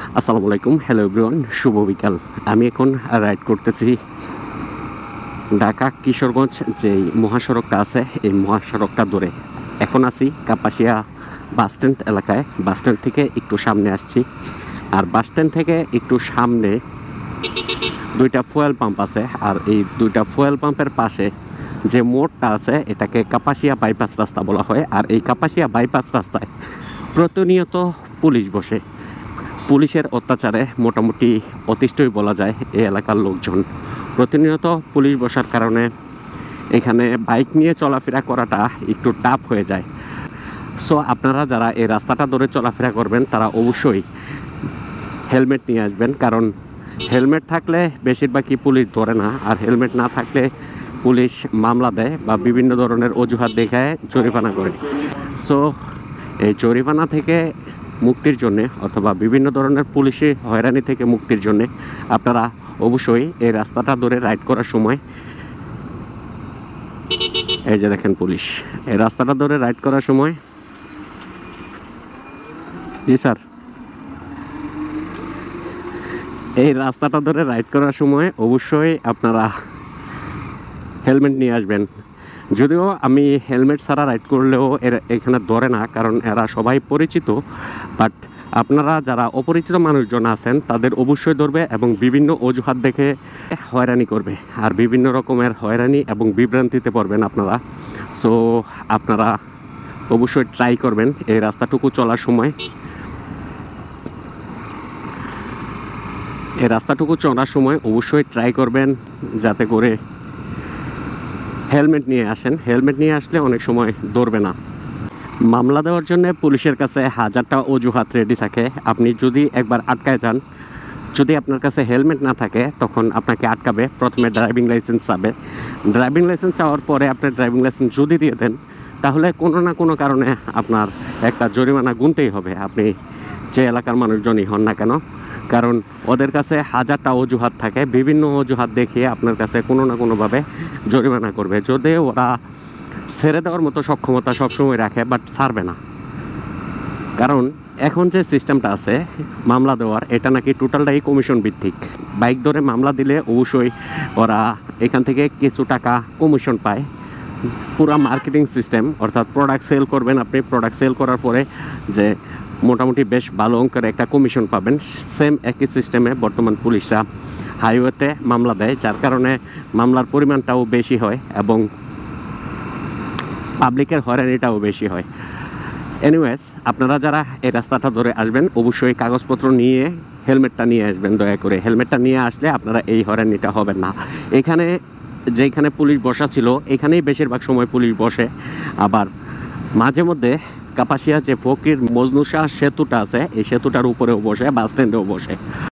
আসসালামু আলাইকুম, hello everyone, শুভ বিকাল। আমি এখন রাইড করতেছি ঢাকা কিশোরগঞ্জ যেই মহাসড়কটা আছে এই মহাসড়কটা ধরে। এখন আছি কাপাসিয়া বাসস্ট্যান্ড এলাকায়। বাসস্ট্যান্ড থেকে একটু সামনে আসছি, আর বাসস্ট্যান্ড থেকে একটু সামনে দুইটা ফুয়েল পাম্প আছে, আর এই দুইটা ফুয়েল পাম্পের পাশে যে মোড়টা আছে এটাকে কাপাসিয়া বাইপাস রাস্তা বলা হয়। আর এই কাপাসিয়া বাইপাস রাস্তায় প্রতিনিয়ত পুলিশ বসে। পুলিশের অত্যাচারে মোটামুটি অতিষ্ঠই বলা যায় এই এলাকার লোকজন। প্রতিনিয়ত পুলিশ বসার কারণে এখানে বাইক নিয়ে চলাফেরা করাটা একটু টাফ হয়ে যায়। সো আপনারা যারা এই রাস্তাটা ধরে চলাফেরা করবেন তারা অবশ্যই হেলমেট নিয়ে আসবেন, কারণ হেলমেট থাকলে বেশিরভাগই পুলিশ ধরে না, আর হেলমেট না থাকলে পুলিশ মামলা দেয় বা বিভিন্ন ধরনের অজুহাত দেখায় জরিমানা করে। সো এই জরিমানা থেকে মুক্তির জন্যে অথবা বিভিন্ন ধরনের পুলিশি হয়রানি থেকে মুক্তির জন্যে আপনারা অবশ্যই এই রাস্তাটা ধরে রাইড করার সময়, এই যে দেখেন পুলিশ, এই রাস্তাটা ধরে রাইড করার সময়, জি স্যার, এই রাস্তাটা ধরে রাইড করার সময় অবশ্যই আপনারা হেলমেট নিয়ে আসবেন। যদিও আমি হেলমেট ছাড়া রাইড করলেও এখানে ধরে না, কারণ এরা সবাই পরিচিত। বাট আপনারা যারা অপরিচিত মানুষজন আছেন তাদের অবশ্যই ধরবে এবং বিভিন্ন অজুহাত দেখে হয়রানি করবে, আর বিভিন্ন রকমের হয়রানি এবং বিভ্রান্তিতে পড়বেন আপনারা। সো আপনারা অবশ্যই ট্রাই করবেন এই রাস্তাটুকু চলার সময়, এই রাস্তাটুকু চলার সময় অবশ্যই ট্রাই করবেন যাতে করে হেলমেট নিয়ে আসেন। হেলমেট নিয়ে আসলে অনেক সময় ধরবে না। মামলা দেওয়ার জন্য পুলিশের কাছে হাজারটা অজুহাত রেডি থাকে। আপনি যদি একবার আটকায় যান, যদি আপনার কাছে হেলমেট না থাকে তখন আপনাকে আটকাবে। প্রথমে ড্রাইভিং লাইসেন্স চাবে। ড্রাইভিং লাইসেন্স চাওয়ার পরে আপনার ড্রাইভিং লাইসেন্স যদি দিয়ে দেন তাহলে কোনো না কোনো কারণে আপনার একটা জরিমানা গুনতেই হবে, আপনি যে এলাকার মানুষজনই হন না কেন। কারণ ওদের কাছে হাজারটা অজুহাত থাকে, বিভিন্ন অজুহাত দেখিয়ে আপনার কাছে কোনো না কোনোভাবে জরিমানা করবে। যদি ওরা ছেড়ে দেওয়ার মতো সক্ষমতা সবসময় রাখে, বাট ছাড়বে না। কারণ এখন যে সিস্টেমটা আছে মামলা দেওয়ার, এটা নাকি টোটালটাই কমিশন ভিত্তিক। বাইক ধরে মামলা দিলে অবশ্যই ওরা এখান থেকে কিছু টাকা কমিশন পায়। পুরা মার্কেটিং সিস্টেম, অর্থাৎ প্রোডাক্ট সেল করবেন আপনি, প্রোডাক্ট সেল করার পরে যে মোটামুটি বেশ ভালো অঙ্কের একটা কমিশন পাবেন। সেম একই সিস্টেমে বর্তমান পুলিশরা হাইওয়েতে মামলা দেয়, যার কারণে মামলার পরিমাণটাও বেশি হয় এবং পাবলিকের হয়রানিটাও বেশি হয়। এনিওয়েজ, আপনারা যারা এই রাস্তাটা ধরে আসবেন অবশ্যই কাগজপত্র নিয়ে হেলমেটটা নিয়ে আসবেন দয়া করে। হেলমেটটা নিয়ে আসলে আপনারা এই হয়রানিটা হবেন না। এখানে যেখানে পুলিশ বসা ছিল এখানেই বেশিরভাগ সময় পুলিশ বসে। আবার মাঝে মধ্যে কাপাসিয়া যে ফকির মজনু শাহ সেতুটা আছে এই সেতুটার উপরেও বসে, বাস স্ট্যান্ডেও বসে।